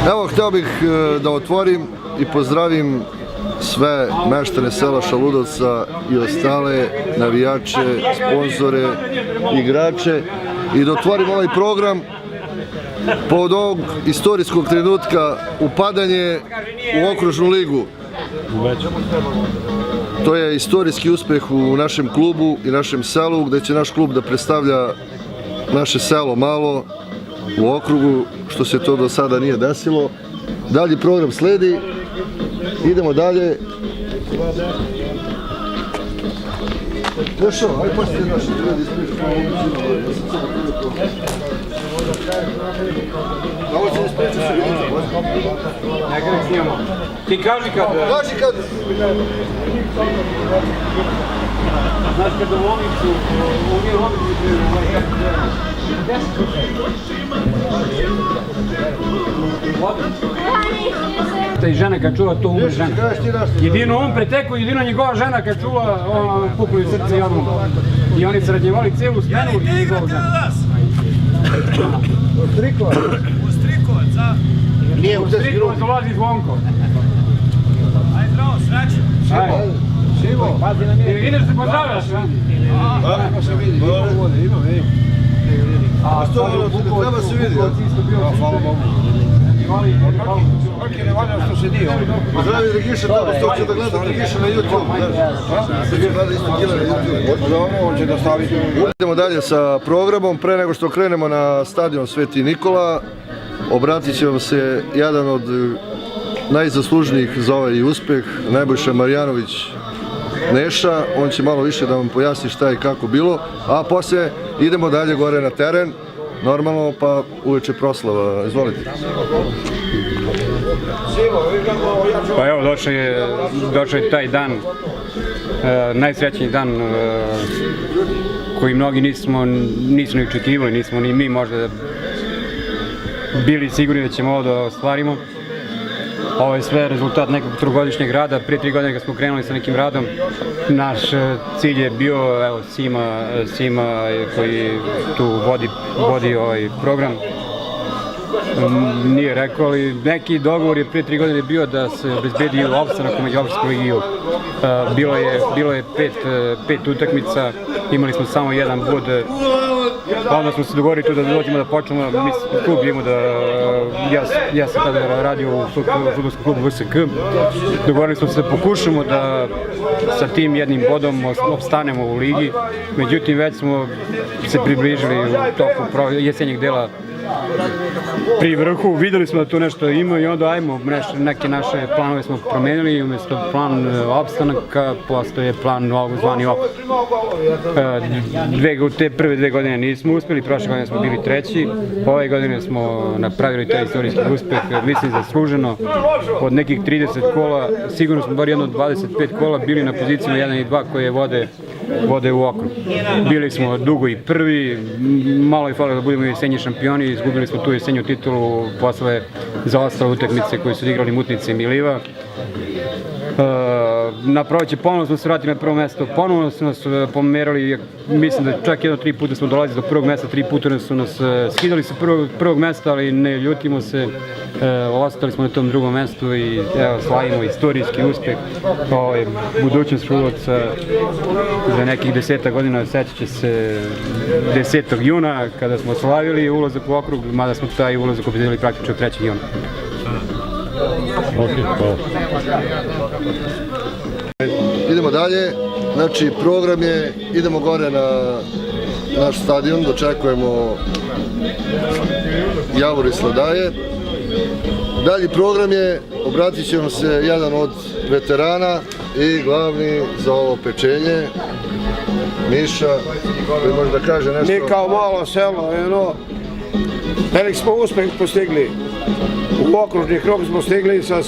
Evo, hteo bih da otvorim i pozdravim sve meštane sela Šaludovca i ostale navijače, sponzore, igrače i da otvorim ovaj program pod ovog istorijskog trenutka upadanje u okružnu ligu. To je istorijski uspeh u našem klubu i našem selu, gde će naš klub da predstavlja naše selo malo u okrugu, što se to do sada nije desilo. Dalji program sledi, idemo dalje. Dešao, aj postoje naši ljudi Ovo će ispričati se vidjeti. Nekada snijamo. Ti kaži kad... Kaži kad... Znaš kada u Omicu, u Omicu, i žena kad čula, to umre žena. Jedino on pretekao, jedino njegova žena kad čula, pukli u srce i odmah. I oni sarađevali celu smenu i njegova žena. Strikovac. Strikovac, a? Nije u Strikovac dolazi Zvonko. Ajde, zdravo, sreće. Ajde. Šivo. Ideš se pozdravljaš, a? Kako se vidi? Imam, ej. A što treba se vidi? Hvala Bogu. Koliki ne valja što se dio. Pozdravi Regiša tamo, što će da gleda Regiša na YouTube. Dobro, on će da stavi. Idemo dalje sa programom. Pre nego što krenemo na stadion Sveti Nikola, obratit će vam se jedan od najzaslužnijih za ovaj uspeh, Nebojša Marjanović Neša. On će malo više da vam pojasni šta je kako bilo, a posle idemo dalje gore na teren, normalno, pa uveče proslava. Izvolite. Pa evo, došao je taj dan, najsrećniji dan koji mnogi nisu ni očekivali, nismo ni mi možda bili sigurni da ćemo ovo da ostvarimo. Ovo je sve rezultat nekog trogodišnjeg rada. Prije 3 godine kad smo krenuli sa nekim radom, naš cilj je bio, evo, Sima koji tu vodi ovaj program, nije rekao, ali neki dogovor je prije 3 godine bio da se obezbedi opstanak u međuopštinsku ligiju. Bilo je pet utakmica, imali smo samo jedan bod. Onda smo se dogovorili tu da dođemo da počnemo, klub imamo da, ja sam tada radio u fudbalskom klubu VSK, dogovorili smo se da pokušamo da sa tim jednim bodom opstanemo u ligi, međutim već smo se približili u toku jesenjeg dela pri vrhu, videli smo da tu nešto ima i onda ajmo, neke naše planove smo promenili, umjesto plan opstanaka postoje plan zvani okruž. Te prve 2 godine nismo uspjeli, prošle godine smo bili treći, ove godine smo napravili taj istorijski uspeh, mislim zasluženo, od nekih 30 kola, sigurno smo bar jedno 25 kola bili na pozicijama 1 i 2 koje vode u okrug. Bili smo dugo i prvi, malo je falilo da budemo jesenji šampioni, izgubili smo tu jesenju titulu posle zaostale utakmice koje su odigrali Mutnice i Miliva. Na proleće ponovno smo se vratili na prvo mesto, ponovno su nas pomerali, mislim da čak 1-3 puta smo dolazili do prvog mesta, 3 puta su nas skidali sa prvog mesta, ali ne ljutimo se, ostali smo na tom drugom mestu i evo, slavimo istorijski uspeh. Budućnost Šaludovca za nekih 10 godina sećat će se 10. juna kada smo slavili ulazak u okrug, mada smo taj ulazak obezbedili praktično 3. juna. Idemo dalje, znači program je, idemo gore na naš stadion, dočekujemo Javor i Sladaje. Dalji program je, obratit će vam se jedan od veterana i glavni za ovo pečenje, Miša, koji može da kaže nešto. Mi kao malo selo, velik smo uspeh postigli. U okružni krug smo stigli sa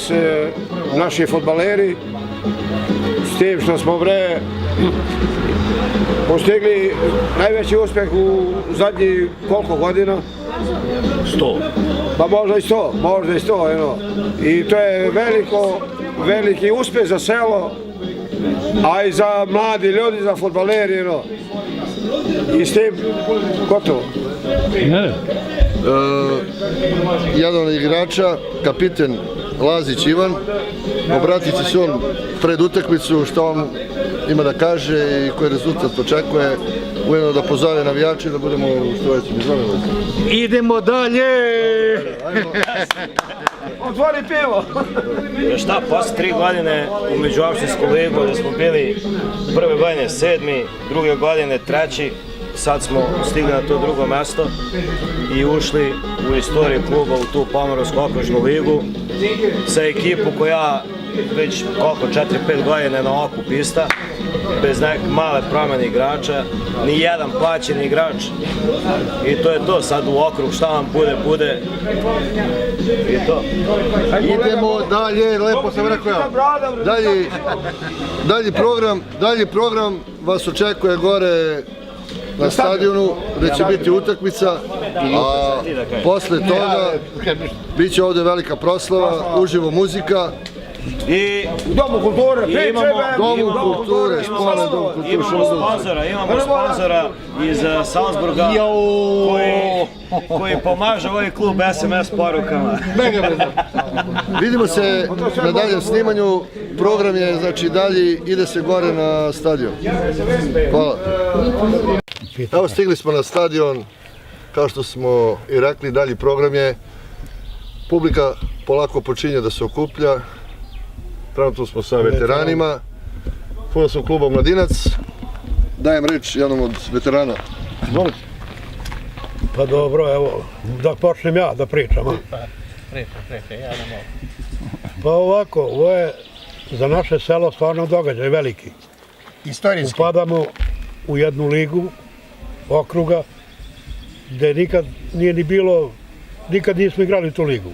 naši fudbaleri, s tim što smo postigli najveći uspeh u zadnjih koliko godina? 100. Pa možda i 100, I to je veliki uspeh za selo, a i za mladi ljudi, za fudbaleri, I s tim, gotovo. jedan od igrača, kapiten Lazić Ivan, obratit će se on pred utakmicu što on ima da kaže i koji rezultat očekuje, ujedno da pozove navijače da budemo što veći. Idemo dalje! Otvori pivo! Šta, posle 3 godine u međuopštinsku ligu, da smo bili prve godine 7, druge godine 3, sad smo stigli na to drugo mesto i ušli u istoriju kluba u tu Pomoravsku okružnu ligu sa ekipu koja već koliko 4-5 godina na oku pista, bez neke male promjene igrača, ni jedan plaćeni igrač i to je to, sad u okrug šta vam bude i to. Idemo dalje, lepo sam rekao ja. Dalji program vas očekuje gore na stadionu, gdje će biti utakmica, a posle toga bit će ovdje velika proslava, uživo muzika. I Domu kulture, Domu kulture, špole, Dom kulture. imamo sponzora iz Salzburga koji pomaže ovaj klub SMS porukama. Vidimo se na daljem snimanju, program je znači dalji, ide se gore na stadion. Hvala. Evo stigli smo na stadion, kao što smo i rekli, dalji program je. Publika polako počinje da se okuplja, trenutno smo sa veteranima, fudbalskog kluba Mladinac. Dajem reč jednom od veterana. Izvolite. Pa dobro, evo, da počnem ja da pričam. Priča, ja ne mogu. Pa ovako, ovo je za naše selo stvarno događaj veliki. Istorijski. Upadamo u jednu ligu okruga gde nikad nije ni bilo, nikad nismo igrali tu ligu.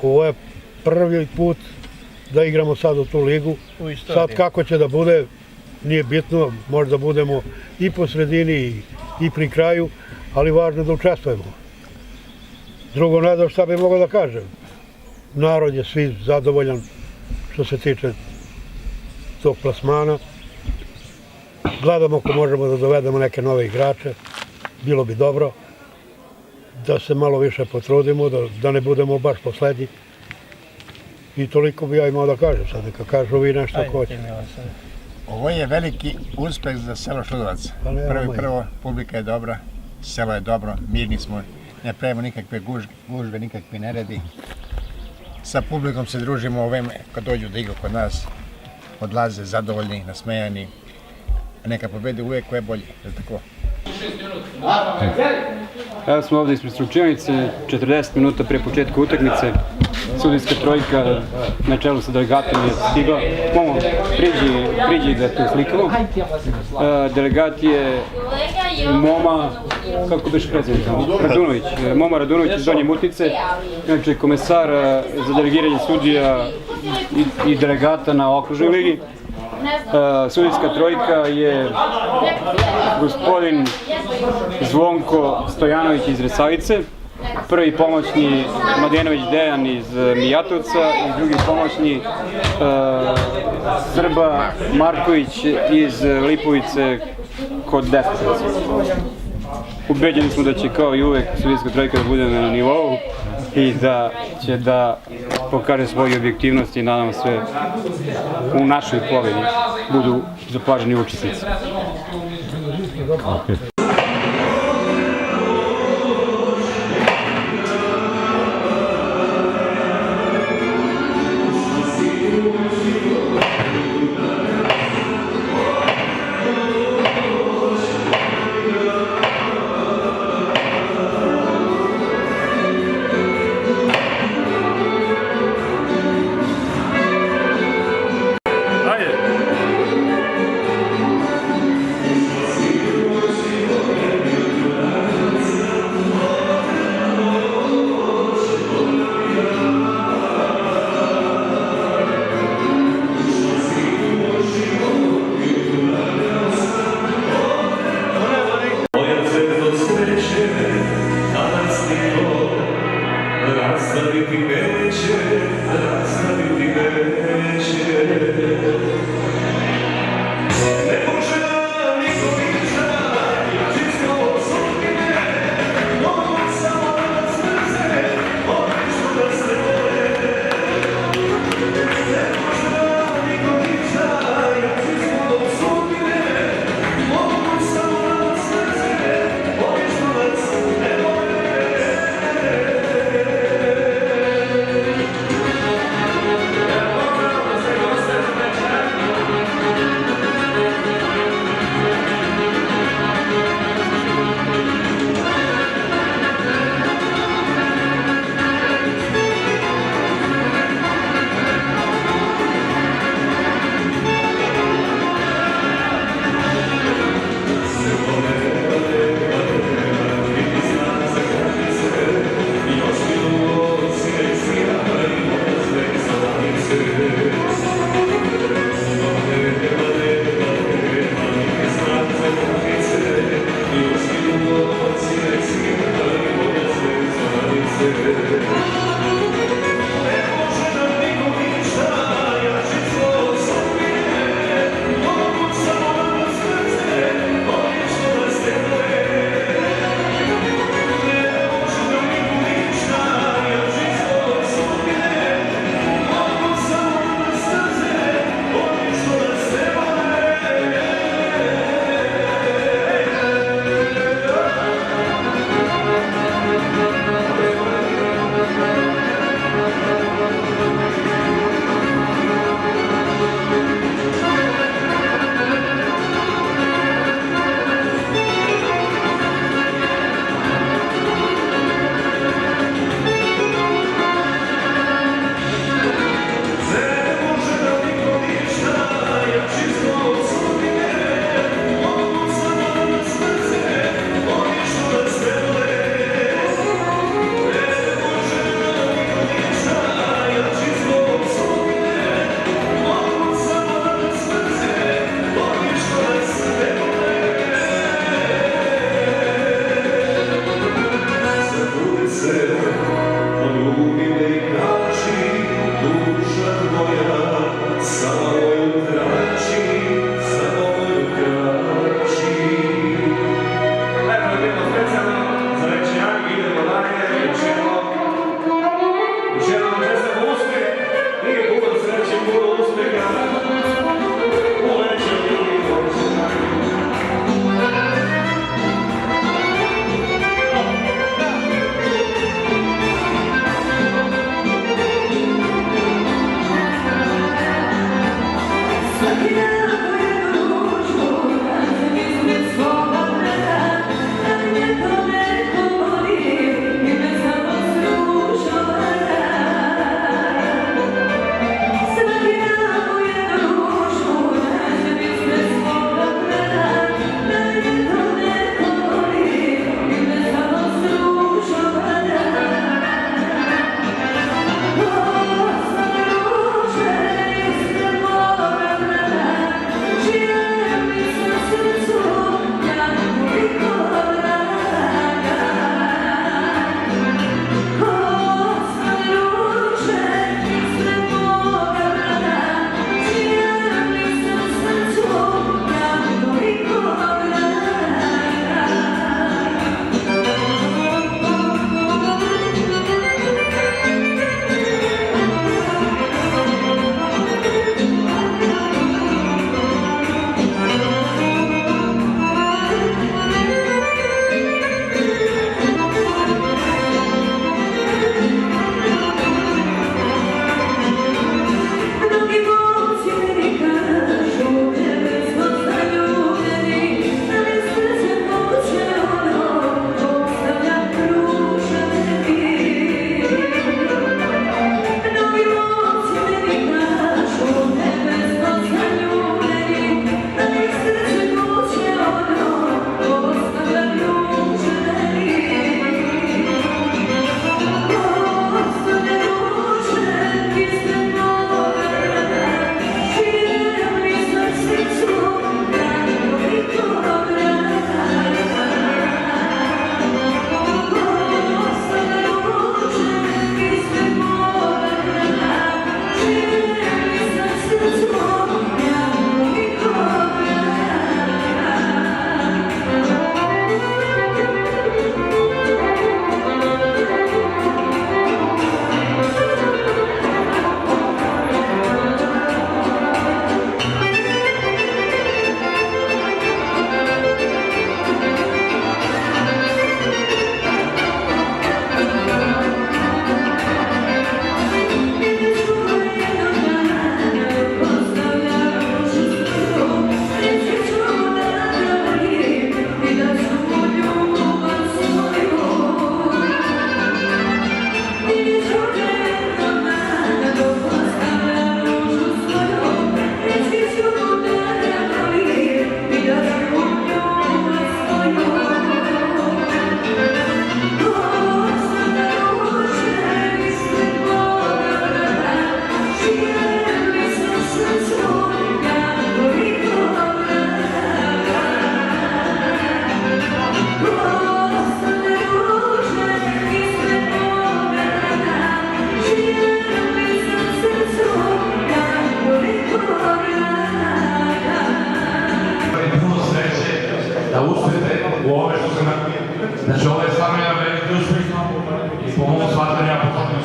Ovo je prvi put da igramo sad u tu ligu. Sad kako će da bude, nije bitno, možda budemo i po sredini i pri kraju, ali važno je da učestvujemo. Drugo, ne znam šta bi mogao da kažem. Narod je svi zadovoljan što se tiče tog plasmana. Gledamo ako možemo da dovedemo neke nove igrače, bilo bi dobro da se malo više potrudimo, da ne budemo baš poslednji. I toliko bi ja imao da kažem, sad neka kažu vi nešto ko će. Ovo je veliki uspeh za selo Šudovac. Prvo, publika je dobra, selo je dobro, mirni smo, ne pravimo nikakve gužve, nikakve neredi. Sa publikom se družimo ovim, kad dođu da igra kod nas, odlaze zadovoljni, nasmejani. Neka pobedi uvijek ko je bolji, je li tako? Evo smo ovdje ispred Stručionice, 40 minuta prije početka utakmice. Sudijska trojka na čelu sa delegatom je stigla. Momo, priđi da tu slikamo. Delegat je Moma, kako biš prezivnik? Radunović. Moma Radunović iz Donje Mutnice. Inače, komesar za delegiranje sudija i delegata na okružnoj ligi. Sudijska trojka je gospodin Zvonko Stojanović iz Resavice, prvi pomoćni Mladenović Dejan iz Mijatovca i drugi pomoćni Srba Marković iz Lipovice kod Desnice. Ubeđeni smo da će kao i uvek sudijska trojka da bude na nivou i da će da pokaže svoju objektivnost i nadam se u našoj pobedi budu zapaženi učesnici.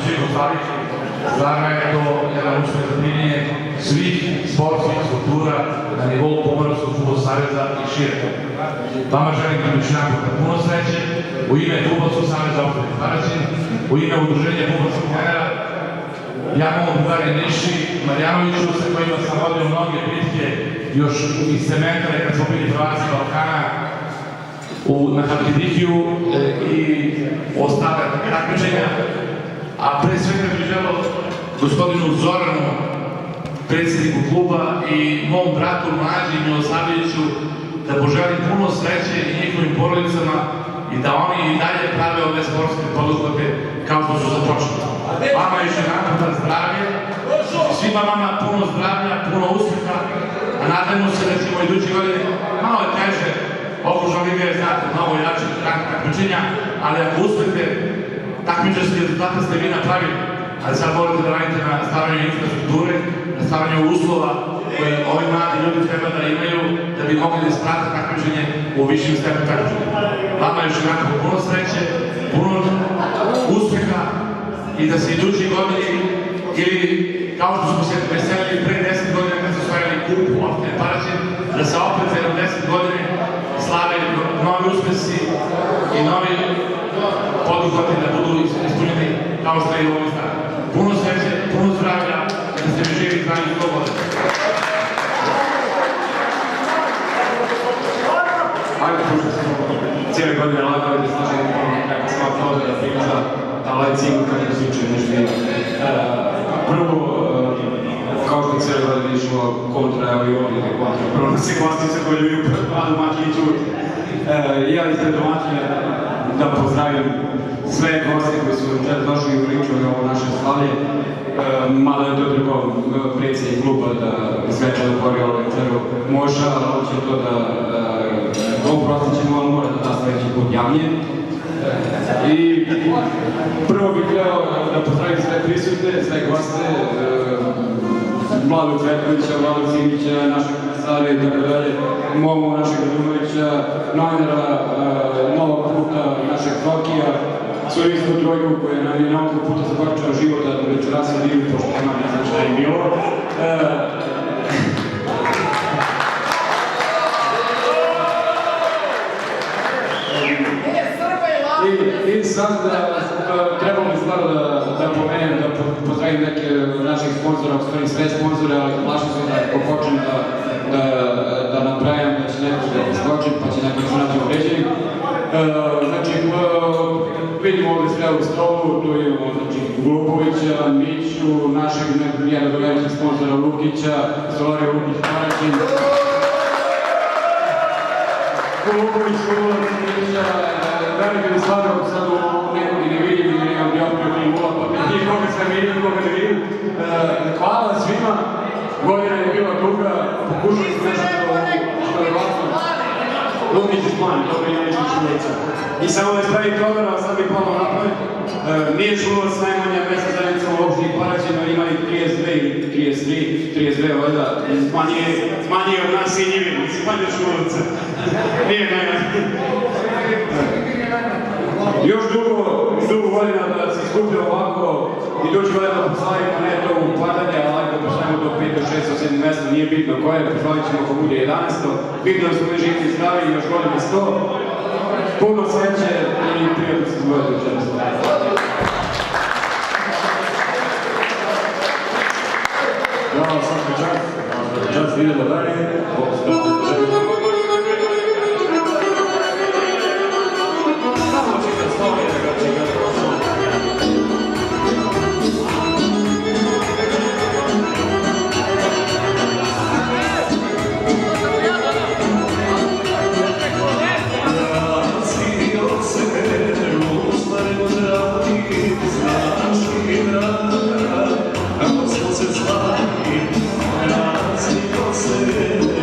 Živo Slavić, stvarno je to jedan uspeh za primjenje svih sportskih struktura na nivou Pomoravskog fudbalskog saveza i šire. Vama želim još jedan puta puno sreće, u ime Fudbalskog saveza opštine Paraćin, u ime Udruženja fudbalskih trenera, ja mogu drugari Niši Marjanoviću, sa kojima sam vodio mnoge bitke još iz Cementare kad smo bili prvaci Balkana na Halkidikiju i ostale takmičenja. A pre svega bih želeo gospodinu Zoranu, predsjedniku kluba i mom bratu Mlađi Milosavljeviću da poželim puno sreće i njihovim porodicama i da oni i dalje prave ove sportske poduhvate kao što su započeli. Vama još jedan puta zdravlje, svima vama puno zdravlja, puno uspeha, a nadajmo se da ćemo idući godine malo je teže, okružna liga je, znate, mnogo jače takmičenja, ali ako uspete, takmičarski rezultate ste vi napravili, ali sad morate da radite na stvaranju infrastrukture, na stvaranju uslova koje ovi mladi ljudi treba da imaju da bi mogli da isprate takmičenje u višim stepenu takmičenja. Vama još jednako puno sreće, puno uspeha i da se idući godini ili kao što smo se veselili pre 10 godina kad su osvojili kup opštine Paraćin, da se opet za 10 godine slave novi uspesi i novi poduhvati da budu ispunjeni kao što je i u ovom stanu. Puno sreće, puno zdravlja, da ste mi živi, zdravi i slobodni. Ajde, pošto smo cijele godine lagali da služimo kako sva proda da priča, ali cijem kako se uče nešto. Prvo, kao što cijele godine išlo kontra, evo i ovdje kontra, prvo na sekvastice koje ljudi a domaćini čuti. Ja ispred domaćine da pozdravim sve goste koji su došli i pričali ovo naše slavlje. Malo je to drugo predsjednik kluba da svečano otvori ovo večeru Moša, ali hoće to da oprostit ćemo, on mora da da sledeći put javnije. I prvo bih htio da pozdravim sve prisutne, sve goste, Vladu Cvetkovića, Vladu Cimića, našeg Stare i tako dalje, Momo, našeg Radunovića, novinara Novog puta, našeg Trokija, svoju istu trojku koja nam je naoko puta zakočila života do večera se divi, pošto nema ne znam šta je bilo. I sad trebalo mi stvarno da pomenem, da pozdravim neke naših sponzora, u stvari sve sponzore, ali plašim se da ako počnem da napravim, da će neko da skočim, pa će neko računati uređenim. Znači, vidimo ovdje sve u stolu, tu imamo Glupovića, Miću, našeg jednog velikih sponzora Lukića, Zorija Lukić Paraćin, Glupović, Mića, velike mi stvari ako sad nekog i ne vidim ili imam dioptriju ili mula, pa mi koga sve vidim, koga ne vidim. Hvala svima, godina je bila duga, pokušali smo nešto što je važno. Lukić iz plan, dobro je nešto čulica. I samo da ispravim toga, ali sad bih ponovno napravim. Nije Šulovac najmanja mesta zajednica u opštini Paraćina, ima i 32 valjda, manje od nas i njivi, mislim, valjda Šulovca. Nije najmanje. Još dugo godina da se iskuplja ovako i doći godina da poslavimo ne to upadanje, ali ako poslavimo do 5, 6, 7 mesta, nije bitno koje, poslavit ćemo ako bude 11. Bitno da smo mi živi i zdravi i još godina 100. Puno sreće i prijatno se zbogati večeras. Bravo, svaki čas idemo dalje. Znaš i draga, kako se slavi, razio se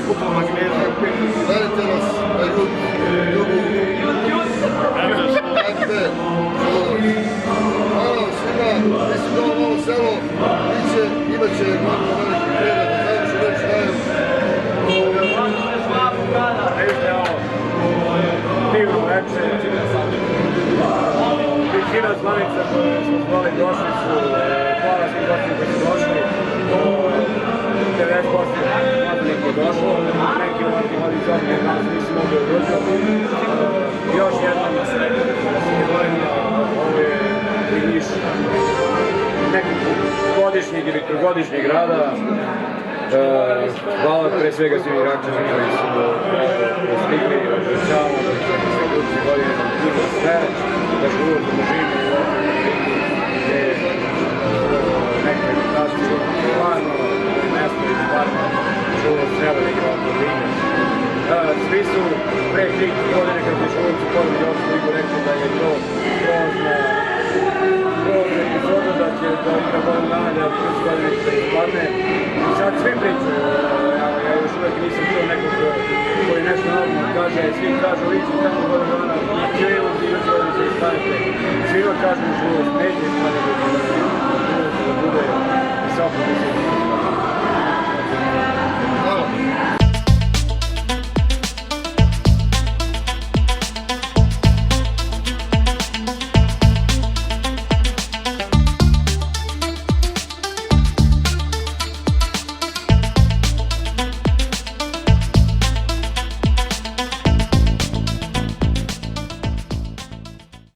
Gledajte nas na YouTube, FB, hvala vam svima, mislim da ovo novo selo imat će normalno veliki pregled, znam što već dajem. Divno večer. Većina zvanica koje smo zvali došli su, hvala svim gostima koji su došli. 90% mladih je došlo, neki mladi zovni nas nisu mogli odručati. Još jednom da se govorimo, ovo je Niš nekog godišnjeg ili trogodišnjeg rada. Hvala pre svega svim igračima koji su postigli, obraćavamo da se gluci godine na drugo sve, da što uvijek pomožimo u ovom gdje nekoj edukaciju stvarno mesto i stvarno čuvo sreda da igra oko lige. Svi su pre 3 godine kad je Šulovci podali ovu ligu rekli da je to grozna epizoda da će da igra godinu dana da proći godine će da ispadne. I sad svi pričaju, ja još uvijek nisam čuo nekog koji nešto normalno kaže, svi kažu ići tamo godinu dana, cijelu ići godinu će ispadnete. Svima kažu Šulovac neće ispadne da bude visoko.